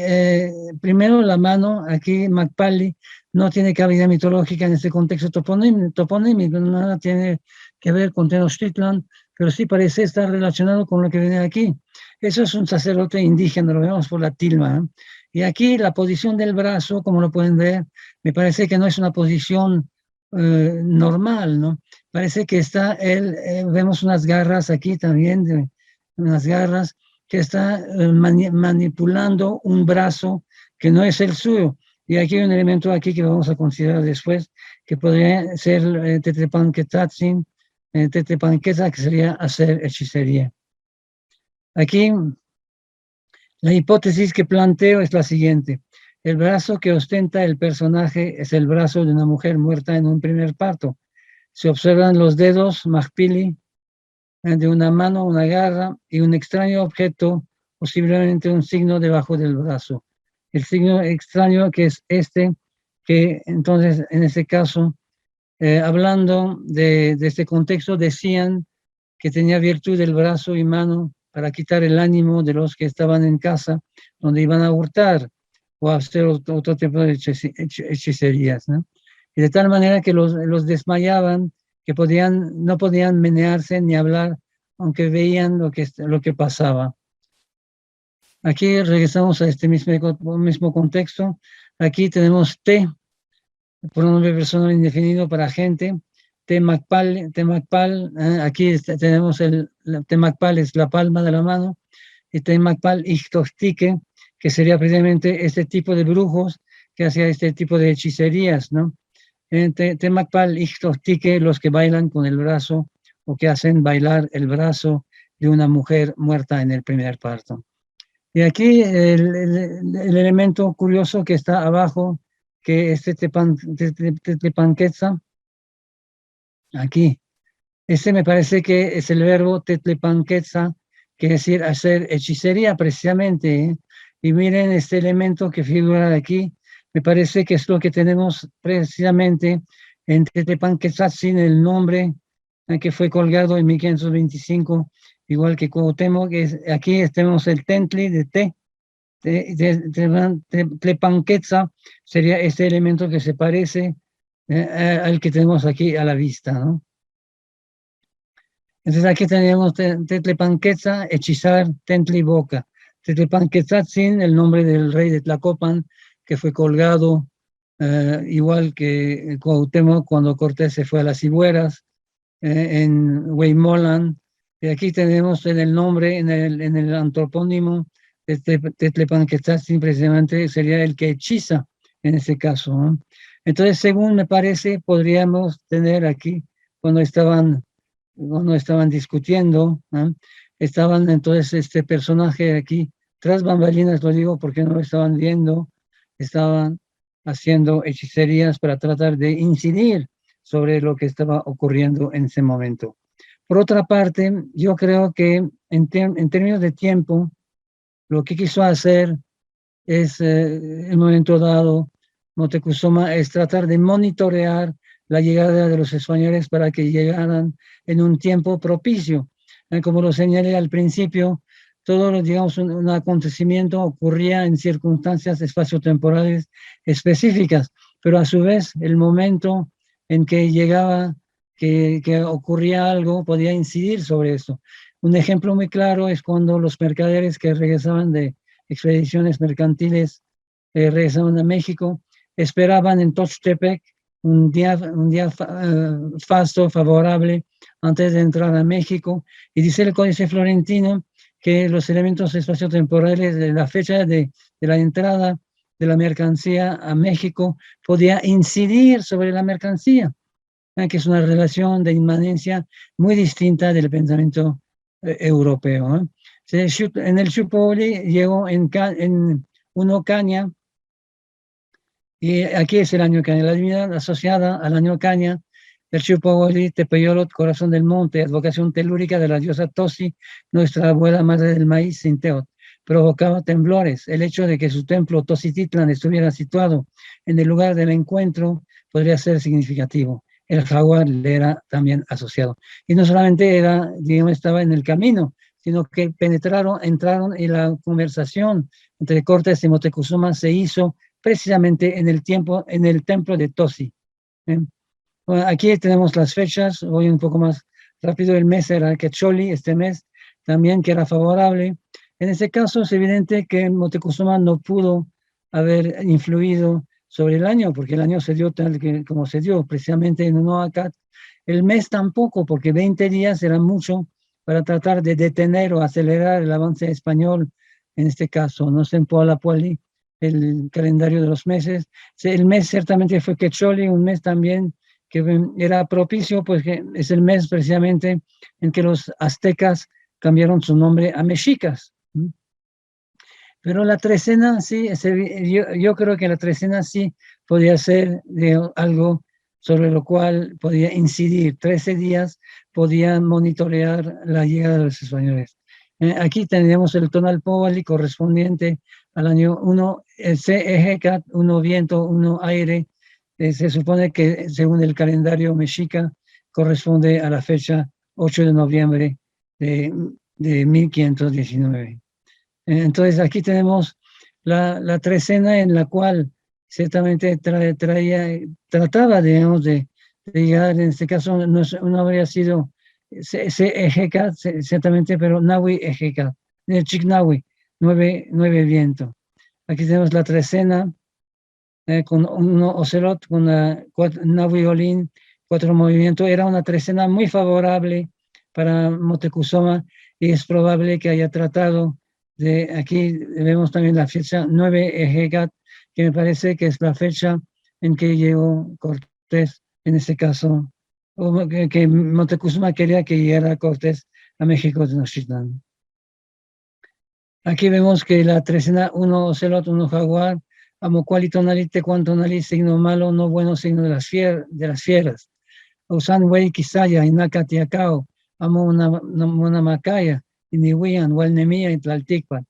B: primero la mano, aquí Macpali no tiene cabida mitológica en este contexto toponímico, nada tiene que ver con Tenochtitlán, pero sí parece estar relacionado con lo que viene aquí. Eso es un sacerdote indígena, lo vemos por la tilma, ¿eh? Y aquí la posición del brazo, como lo pueden ver, me parece que no es una posición normal, ¿no? Parece que está vemos unas garras aquí también, unas garras que está manipulando un brazo que no es el suyo. Y aquí hay un elemento aquí que vamos a considerar después, que podría ser Tetepanquetzatzin, Tetepanquetza, que sería hacer hechicería. Aquí la hipótesis que planteo es la siguiente. El brazo que ostenta el personaje es el brazo de una mujer muerta en un primer parto. Se observan los dedos, Mahpili, de una mano, una garra y un extraño objeto, posiblemente un signo debajo del brazo. El signo extraño que es este, que entonces en este caso, hablando de este contexto, decían que tenía virtud del brazo y mano para quitar el ánimo de los que estaban en casa, donde iban a hurtar o a hacer otro tipo de hechicerías, ¿no? Y de tal manera que los desmayaban, que no podían menearse ni hablar, aunque veían lo que pasaba. Aquí regresamos a este mismo contexto. Aquí tenemos T, pronombre personal indefinido para gente. Temacpal, aquí tenemos Temacpal es la palma de la mano, y Temacpal Ixtoxtique, que sería precisamente este tipo de brujos que hacía este tipo de hechicerías, ¿no? Temacpal Ixtoxtique, los que bailan con el brazo o que hacen bailar el brazo de una mujer muerta en el primer parto. Y aquí el elemento curioso que está abajo, que es Tetlepanquetza, aquí. Este me parece que es el verbo Tetlepanquetza, que es decir, hacer hechicería precisamente, ¿eh? Y miren este elemento que figura aquí, me parece que es lo que tenemos precisamente en Tetlepanquetzatzin, el nombre que fue colgado en 1525, igual que Cuauhtémoc, que aquí tenemos el Tentli de Tlepanquetza, sería este elemento que se parece al que tenemos aquí a la vista, ¿no? Entonces aquí tenemos Tetlepanquetza, hechizar, Tentli boca. Tetlepanquetzatzin, el nombre del rey de Tlacopan, que fue colgado igual que Cuauhtémoc cuando Cortés se fue a las Cibueras, en Hueymolan. Y aquí tenemos en el nombre, en el antropónimo de Tetlepanquetzatzin, precisamente sería el que hechiza en ese caso, ¿no? Entonces, según me parece, podríamos tener aquí, cuando estaban discutiendo, ¿no? Estaban entonces este personaje aquí, tras bambalinas, lo digo porque no lo estaban viendo, estaban haciendo hechicerías para tratar de incidir sobre lo que estaba ocurriendo en ese momento. Por otra parte, yo creo que en términos de tiempo, lo que quiso hacer es, en un momento dado, Moctezuma, es tratar de monitorear la llegada de los españoles para que llegaran en un tiempo propicio. Como lo señalé al principio, todo, digamos, un acontecimiento ocurría en circunstancias espaciotemporales específicas, pero a su vez el momento en que llegaba, que ocurría algo, podía incidir sobre eso. Un ejemplo muy claro es cuando los mercaderes que regresaban de expediciones mercantiles regresaban a México, esperaban en Tuxtepec fasto, favorable, antes de entrar a México. Y dice el Códice Florentino que los elementos espaciotemporales de la fecha de la entrada de la mercancía a México podía incidir sobre la mercancía, que es una relación de inmanencia muy distinta del pensamiento europeo. En el Chupoli llegó en uno caña, y aquí es el año caña, la divinidad asociada al año caña, el Chupoli, Tepeyolot, corazón del monte, advocación telúrica de la diosa Tosi, nuestra abuela madre del maíz, Sinteot, provocaba temblores. El hecho de que su templo Tosititlan estuviera situado en el lugar del encuentro podría ser significativo. El jaguar le era también asociado. Y no solamente era, digamos, estaba en el camino, sino que entraron en la conversación entre Cortés y Moctezuma se hizo precisamente en el templo de Tosi. Bueno, aquí tenemos las fechas, voy un poco más rápido. El mes era Quecholi, este mes también que era favorable. En este caso es evidente que Moctezuma no pudo haber influido sobre el año, porque el año se dio tal que como se dio, precisamente en Unoacat. El mes tampoco, porque 20 días era mucho para tratar de detener o acelerar el avance español, en este caso, no se Puali, el calendario de los meses. El mes ciertamente fue Quecholi, un mes también que era propicio, pues que es el mes precisamente en que los aztecas cambiaron su nombre a mexicas. Pero la trecena sí, yo creo que la trecena sí podía ser algo sobre lo cual podía incidir. 13 días podían monitorear la llegada de los españoles. Aquí tenemos el tonal Powali correspondiente al año 1, el CEGECAT, 1 viento, 1 aire. Se supone que según el calendario mexica corresponde a la fecha 8 de noviembre de 1519. Entonces aquí tenemos la trecena en la cual ciertamente trataba, digamos, de llegar, en este caso no habría sido Ejecat, ciertamente, pero Nahui Ejecat, el Chignahui, 9 viento. Aquí tenemos la trecena con un ocelot, con Nahui Olin, 4 movimientos. Era una trecena muy favorable para Moctezuma y es probable que haya tratado aquí vemos también la fecha 9 Ejecat, que me parece que es la fecha en que llegó Cortés, en este caso, o que Moctezuma quería que llegara Cortés a México de Tenochtitlán. Aquí vemos que la trecena 1 ocelot, 1 jaguar, amocuali tonali, tecuantonali, signo malo, no bueno, signo de las fieras. Usan wey kisaya, inaka tiacao, amo una macaya, Inihuian, Hualnemía y Tlalticpan.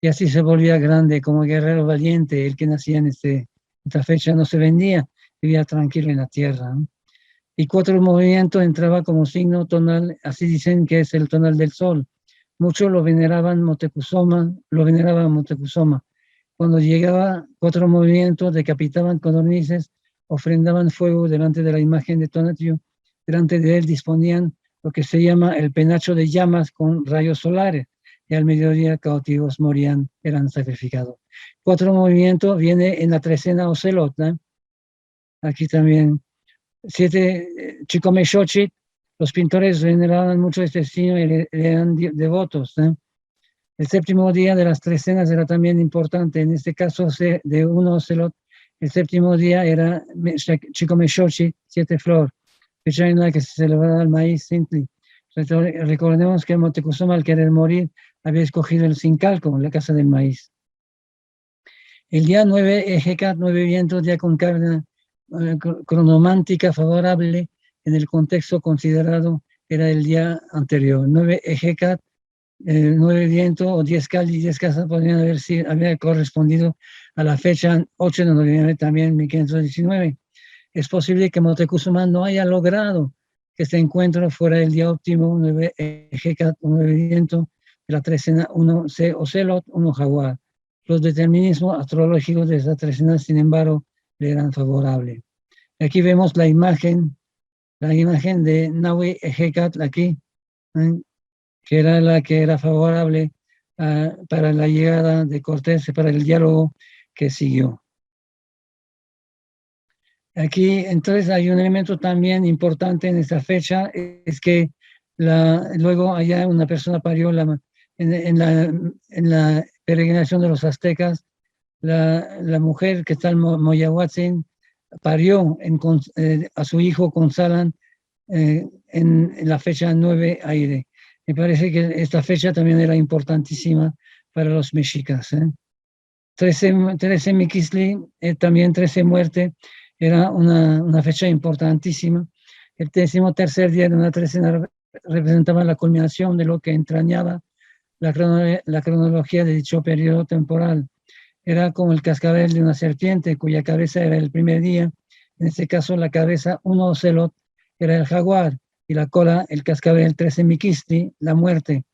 B: Y así se volvía grande como guerrero valiente. El que nacía en esta fecha no se vendía, vivía tranquilo en la tierra. Y 4 movimientos entraba como signo tonal, así dicen que es el tonal del sol. Muchos lo veneraban Moctezuma. Cuando llegaba 4 movimientos, decapitaban codornices, ofrendaban fuego delante de la imagen de Tonatiuh. Delante de él disponían lo que se llama el penacho de llamas con rayos solares, y al mediodía cautivos morían, eran sacrificados. 4 movimientos viene en la trecena Ocelot, aquí también. 7 Chicomechochit, los pintores veneraban mucho este signo y le eran devotos. El 7º día de las trecenas era también importante, en este caso de 1 Ocelot, el 7º día era Chicomechochit, 7 flor, fecha en la que se celebraba el maíz Sintli. Recordemos que Moctezuma, al querer morir, había escogido el Sincalco, la casa del maíz. El día 9, Ejecat, 9 vientos, día con carga cronomántica favorable en el contexto considerado era el día anterior. 9 Ejecat, 9 vientos o 10 cal y 10 casas podrían haber correspondido a la fecha 8 de noviembre también, 1519. Es posible que Moctezuma no haya logrado que este encuentro fuera el día óptimo, 9 Ejecat, 9 viento, de la trecena 1 Ocelot, 1 jaguar. Los determinismos astrológicos de esa trecena, sin embargo, le eran favorables. Aquí vemos la imagen de Nahui Ejecat, aquí, que era la que era favorable para la llegada de Cortés, para el diálogo que siguió. Aquí, entonces, hay un elemento también importante en esta fecha, es que luego allá una persona parió en la peregrinación de los aztecas, la mujer que está en Moyahuatzin parió a su hijo Consalan en la fecha 9 aire. Me parece que esta fecha también era importantísima para los mexicas. 13 Miquisli, también 13 muerte, era una fecha importantísima. El 13º día de una trecena representaba la culminación de lo que entrañaba la cronología de dicho periodo temporal. Era como el cascabel de una serpiente, cuya cabeza era el primer día. En este caso, la cabeza, un ocelot, era el jaguar, y la cola, el cascabel 13 Miquisli, la muerte.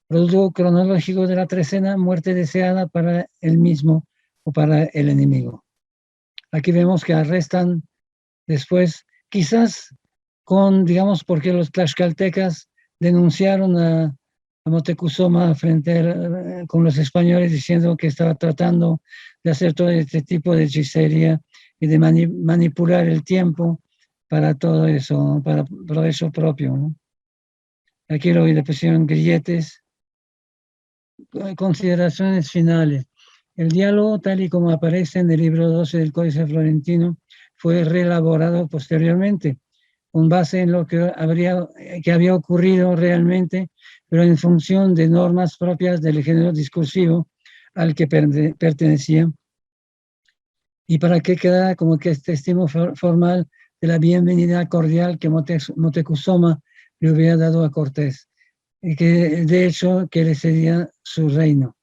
B: Producto cronológico de la trecena, muerte deseada para el mismo o para el enemigo. Aquí vemos que arrestan después, quizás digamos, porque los tlaxcaltecas denunciaron a Moctezuma con los españoles diciendo que estaba tratando de hacer todo este tipo de hechicería y de manipular el tiempo para todo eso, para provecho propio, ¿no? Aquí le pusieron grilletes. Consideraciones finales. El diálogo, tal y como aparece en el libro 12 del Códice Florentino, fue reelaborado posteriormente, con base en lo que había ocurrido realmente, pero en función de normas propias del género discursivo al que pertenecía, y para que quedara como que este testimonio formal de la bienvenida cordial que Moctezuma le hubiera dado a Cortés, y que de hecho que le cedía su reino.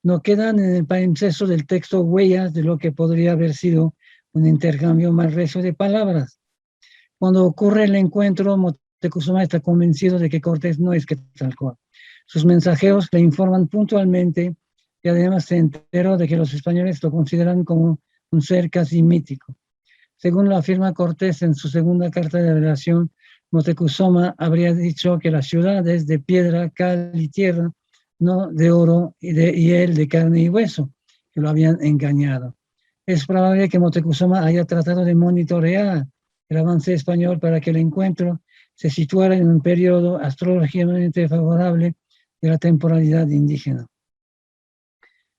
B: No quedan en el palimpsesto del texto huellas de lo que podría haber sido un intercambio más recio de palabras. Cuando ocurre el encuentro, Moctezuma está convencido de que Cortés no es Quetzalcóatl. Sus mensajeros le informan puntualmente y además se enteró de que los españoles lo consideran como un ser casi mítico. Según lo afirma Cortés en su segunda carta de relación, Moctezuma habría dicho que la ciudad es de piedra, cal y tierra, no de oro, y él de carne y hueso, que lo habían engañado. Es probable que Moctezuma haya tratado de monitorear el avance español para que el encuentro se situara en un periodo astrológicamente favorable de la temporalidad indígena.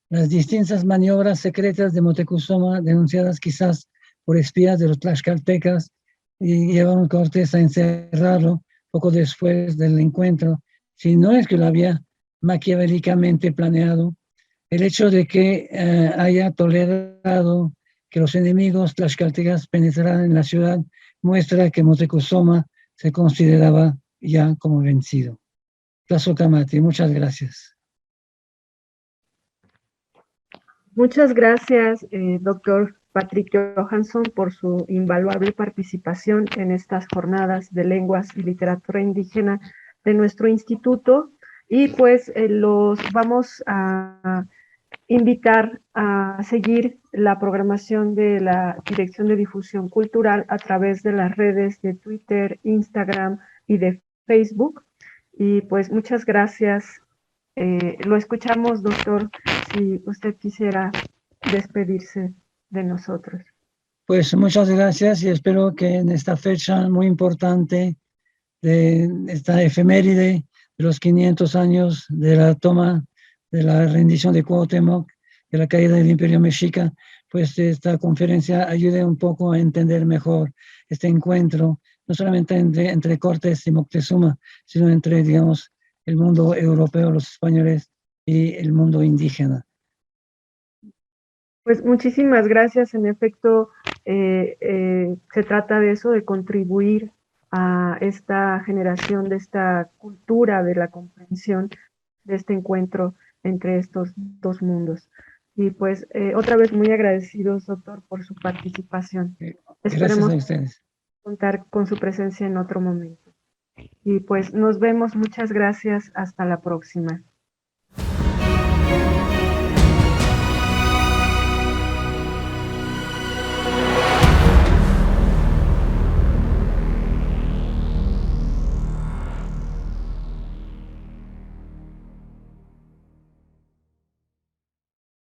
B: Las distintas maniobras secretas de Moctezuma, denunciadas quizás por espías de los tlaxcaltecas, y llevaron a Cortés a encerrarlo poco después del encuentro, si no es que lo había maquiavélicamente planeado. El hecho de que haya tolerado que los enemigos tlaxcaltecas penetraran en la ciudad muestra que Moctezuma se consideraba ya como vencido. Tlazocamati, muchas gracias.
A: Muchas gracias, doctor Patrick Johansson, por su invaluable participación en estas jornadas de lenguas y literatura indígena de nuestro instituto. Y pues los vamos a invitar a seguir la programación de la Dirección de Difusión Cultural a través de las redes de Twitter, Instagram y de Facebook. Y pues muchas gracias. Lo escuchamos, doctor, si usted quisiera despedirse de nosotros.
B: Pues muchas gracias y espero que en esta fecha muy importante de esta efeméride de los 500 años de la toma, de la rendición de Cuauhtémoc, de la caída del Imperio Mexica, pues esta conferencia ayude un poco a entender mejor este encuentro, no solamente entre Cortés y Moctezuma, sino entre, digamos, el mundo europeo, los españoles y el mundo indígena.
A: Pues muchísimas gracias. En efecto, se trata de eso, de contribuir a esta generación de esta cultura, de la comprensión de este encuentro entre estos dos mundos. Y pues otra vez muy agradecidos, doctor, por su participación.
B: Gracias a ustedes.
A: Contar con su presencia en otro momento. Y pues nos vemos, muchas gracias, hasta la próxima.